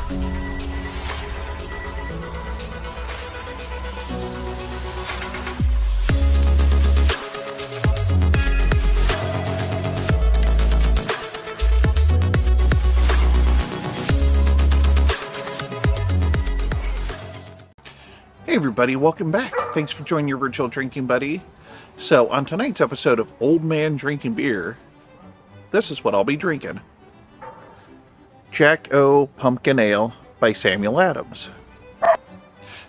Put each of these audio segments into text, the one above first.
Hey everybody, welcome back. Thanks for joining your virtual drinking buddy. So, on tonight's episode of Old Man Drinking Beer, this is what I'll be drinking. Jack O Pumpkin Ale by Samuel Adams.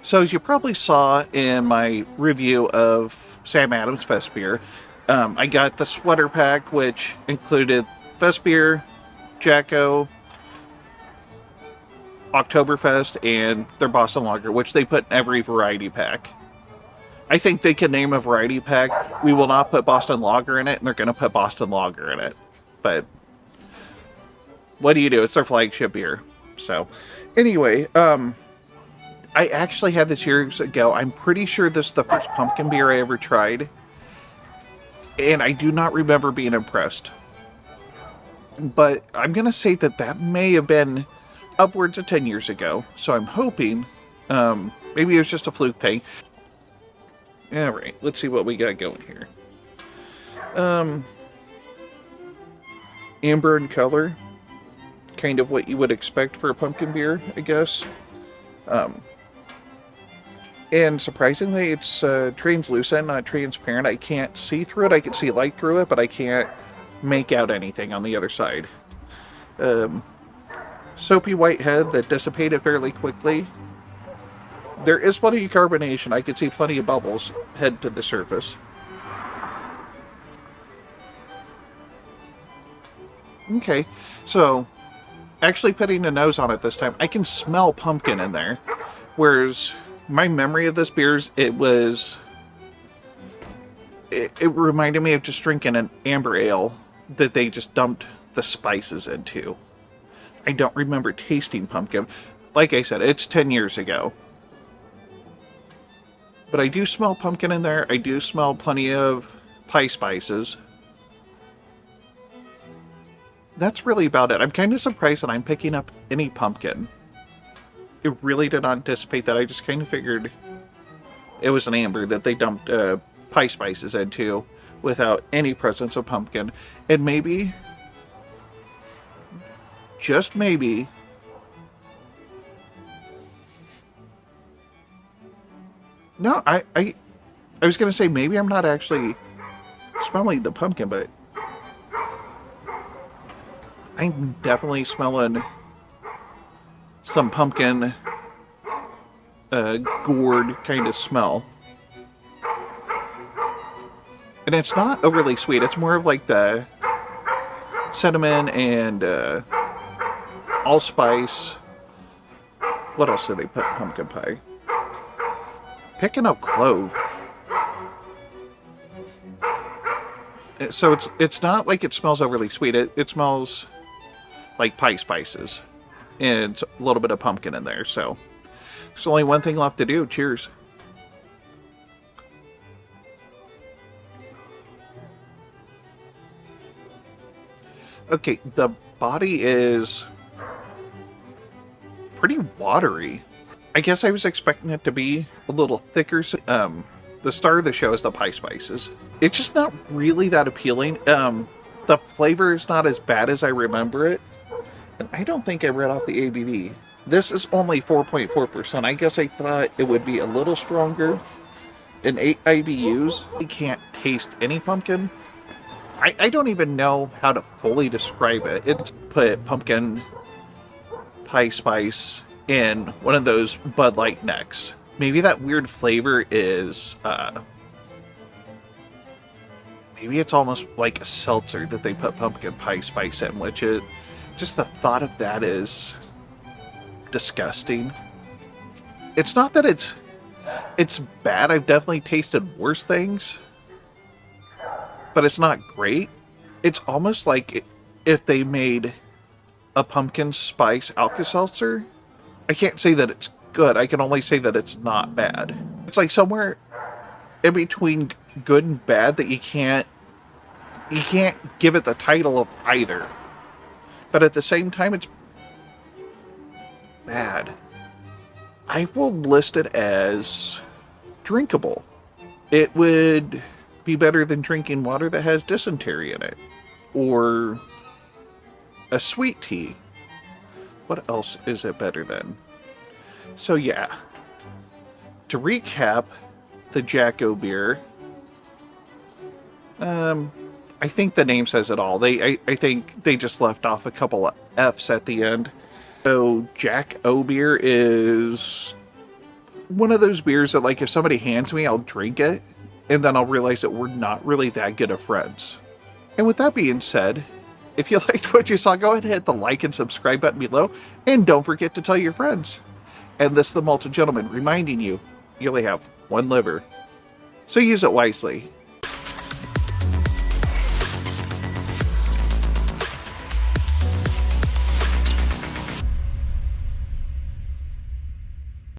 So, as you probably saw in my review of Sam Adams Fest Beer, I got the sweater pack, which included Fest Beer, Jack O, Oktoberfest, and their Boston Lager, which they put in every variety pack. I think they can name a variety pack. We will not put Boston Lager in it, and they're going to put Boston Lager in it. But what do you do? It's their flagship beer. So, anyway, I actually had this years ago. I'm pretty sure this is the first pumpkin beer I ever tried, and I do not remember being impressed. But I'm going to say that may have been upwards of 10 years ago, so I'm hoping maybe it was just a fluke thing. Alright, let's see what we got going here. Amber in color, kind of what you would expect for a pumpkin beer, I guess. And surprisingly, it's translucent, not transparent. I can't see through it. I can see light through it, but I can't make out anything on the other side. Soapy white head that dissipated fairly quickly. There is plenty of carbonation. I can see plenty of bubbles head to the surface. Okay, so actually putting a nose on it this time, I can smell pumpkin in there. Whereas my memory of this beer is it reminded me of just drinking an amber ale that they just dumped the spices into. I don't remember tasting pumpkin. Like I said, it's 10 years ago. But I do smell pumpkin in there. I do smell plenty of pie spices. That's really about it. I'm kind of surprised that I'm picking up any pumpkin. It really did not anticipate that. I just kind of figured it was an amber that they dumped pie spices into without any presence of pumpkin. And maybe, just maybe, no, I was going to say maybe I'm not actually smelling the pumpkin, but I'm definitely smelling some pumpkin gourd kind of smell. And it's not overly sweet. It's more of like the cinnamon and allspice. What else do they put in pumpkin pie? Picking up clove. So it's not like it smells overly sweet. It smells like pie spices. And it's a little bit of pumpkin in there. So there's only one thing left to do. Cheers. Okay, the body is pretty watery. I guess I was expecting it to be a little thicker. The star of the show is the pie spices. It's just not really that appealing. The flavor is not as bad as I remember it. And I don't think I read off the ABV. This is only 4.4%. I guess I thought it would be a little stronger. In 8 IBUs, I can't taste any pumpkin. I don't even know how to fully describe it. It's put pumpkin pie spice in one of those Bud Light necks. Maybe that weird flavor is, maybe it's almost like a seltzer that they put pumpkin pie spice in, which is, just the thought of that is disgusting. It's not that it's bad. I've definitely tasted worse things, but it's not great. It's almost like if they made a pumpkin spice Alka-Seltzer. I can't say that it's good. I can only say that it's not bad. It's like somewhere in between good and bad that you can't give it the title of either. But at the same time, it's bad. I will list it as drinkable. It would be better than drinking water that has dysentery in it. Or a sweet tea. What else is it better than? So yeah. To recap, the Jacko beer. I think the name says it all. I think they just left off a couple of F's at the end. So Jack O beer is one of those beers that, like, if somebody hands me, I'll drink it, and then I'll realize that we're not really that good of friends. And with that being said, if you liked what you saw, go ahead and hit the like and subscribe button below, and don't forget to tell your friends. And this is the Malted Gentleman reminding you, you only have one liver, so use it wisely.